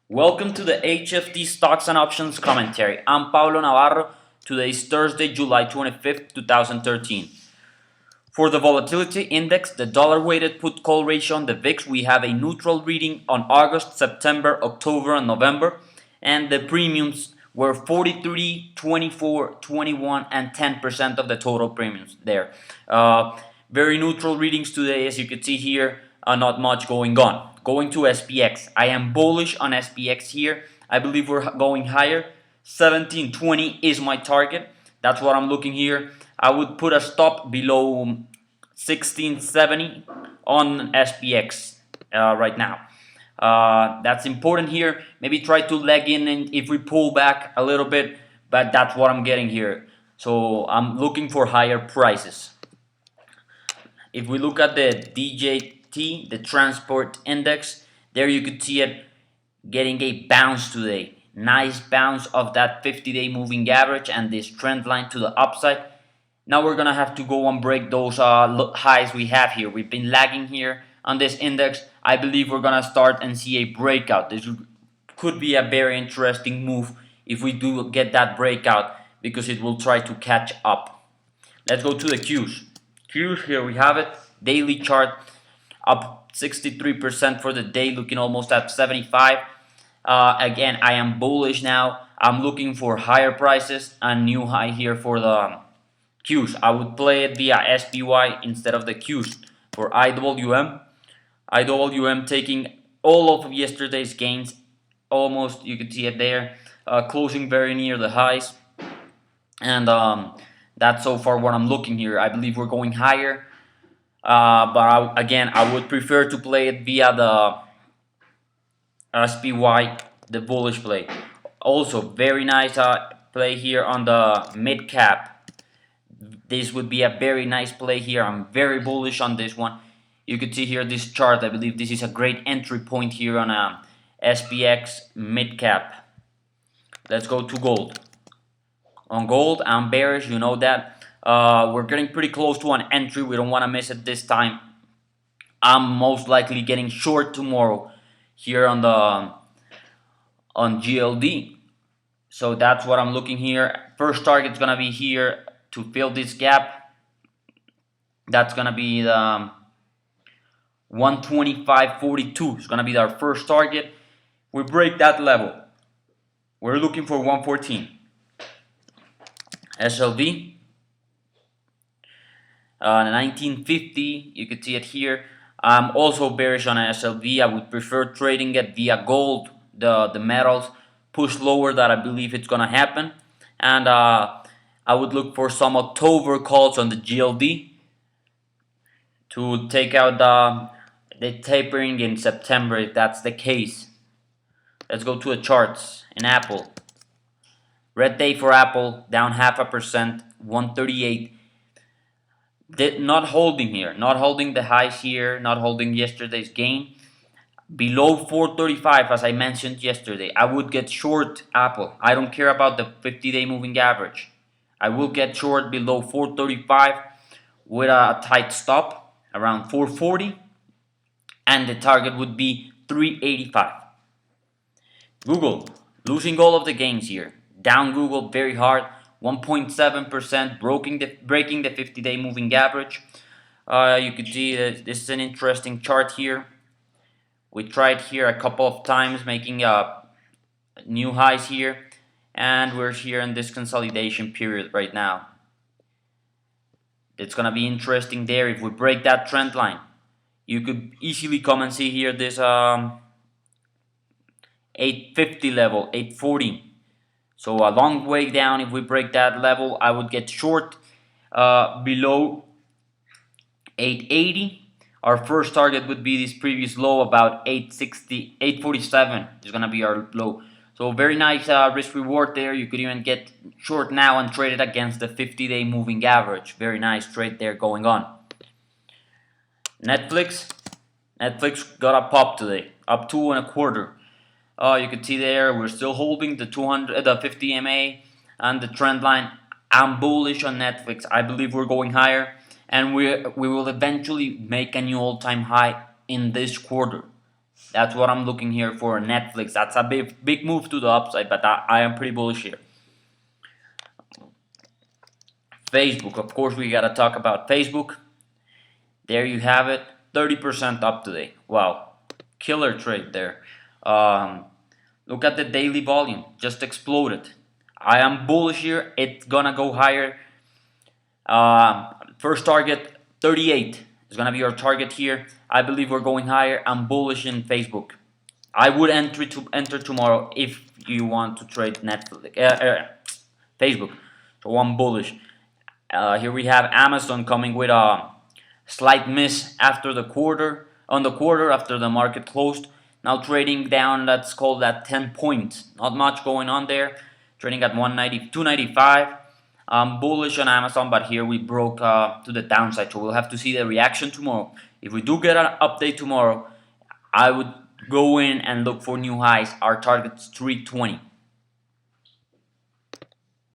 Welcome to the HFT Stocks and Options Commentary. I'm Pablo Navarro. Today is Thursday, July 25th, 2013. For the volatility index, the dollar-weighted put-call ratio on the VIX, we have a neutral reading on August, September, October, and November, and the premiums were 43, 24, 21, and 10% of the total premiums there. Very neutral readings today, as you can see here, not much going on. Going to SPX, I am bullish on SPX here. I believe we're going higher. 1720 is my target. That's what I'm looking here. I would put a stop below 1670 on SPX right now. That's important here. Maybe try to leg in and if we pull back a little bit, but that's what I'm getting here. So I'm looking for higher prices. If we look at the DJT, the transport index, there you could see it getting a bounce today. Nice bounce of that 50-day moving average and this trend line to the upside. Now we're gonna have to go and break those highs we have here. We've been lagging here on this index. I believe we're gonna start and see a breakout. This could be a very interesting move if we do get that breakout because it will try to catch up. Let's go to the Qs. Qs, here we have it. Daily chart up 63% for the day, looking almost at 75. Again, I am bullish now. I'm looking for higher prices. A new high here for the Qs. I would play it via SPY instead of the Qs. For IWM, IWM taking all of yesterday's gains, almost, you can see it there, closing very near the highs. And that's so far what I'm looking here. I believe we're going higher. But again, I would prefer to play it via the SPY, the bullish play. Also, very nice play here on the mid cap. This would be a very nice play here. I'm very bullish on this one. You can see here this chart. I believe this is a great entry point here on a SPX mid cap. Let's go to gold. On gold, I'm bearish. You know that. We're getting pretty close to an entry. We don't want to miss it this time. I'm most likely getting short tomorrow here on GLD. So that's what I'm looking here. First target is gonna be here to fill this gap. That's gonna be the 125.42. It's gonna be our first target. We break that level. We're looking for 114. SLV. 1950, you can see it here. I'm also bearish on SLV. I would prefer trading it via gold, the metals. Push lower, that I believe it's gonna happen. And I would look for some October calls on the GLD to take out the tapering in September if that's the case. Let's go to the charts in Apple. Red day for Apple, down 0.5%, 138. Not holding here, not holding the highs here, not holding yesterday's gain. Below 435, as I mentioned yesterday, I would get short Apple. I don't care about the 50-day moving average. I will get short below 435 with a tight stop around 440, and the target would be 385. Google, losing all of the gains here. Down Google very hard. 1.7%, breaking the 50-day moving average. You can see that this is an interesting chart here. We tried here a couple of times making new highs here, and we're here in this consolidation period right now. It's gonna be interesting there. If we break that trend line, you could easily come and see here this 850 level, 840. So a long way down. If we break that level, I would get short below 880. Our first target would be this previous low, about 860, 847 is going to be our low. So very nice risk reward there. You could even get short now and trade it against the 50-day moving average. Very nice trade there going on. Netflix got a pop today, up 2.25. You can see there we're still holding the 50 MA and the trend line. I'm bullish on Netflix. I believe we're going higher, and we will eventually make a new all-time high in this quarter. That's what I'm looking here for Netflix. That's a big move to the upside, but I am pretty bullish here. Facebook, of course, we gotta talk about Facebook. There you have it, 30% up today. Wow, killer trade there. Um, Look at the daily volume, just exploded. I am bullish here. It's gonna go higher. First target 38 is gonna be our target here. I believe we're going higher. I'm bullish in Facebook. I would enter tomorrow if you want to trade Netflix, Facebook. So I'm bullish. Here we have Amazon coming with a slight miss after the quarter. On the quarter after the market closed. Now trading down. That's called that 10 point. Not much going on there. Trading at 190, 295. Bullish on Amazon, but here we broke to the downside. So we'll have to see the reaction tomorrow. If we do get an update tomorrow, I would go in and look for new highs. Our target's 320.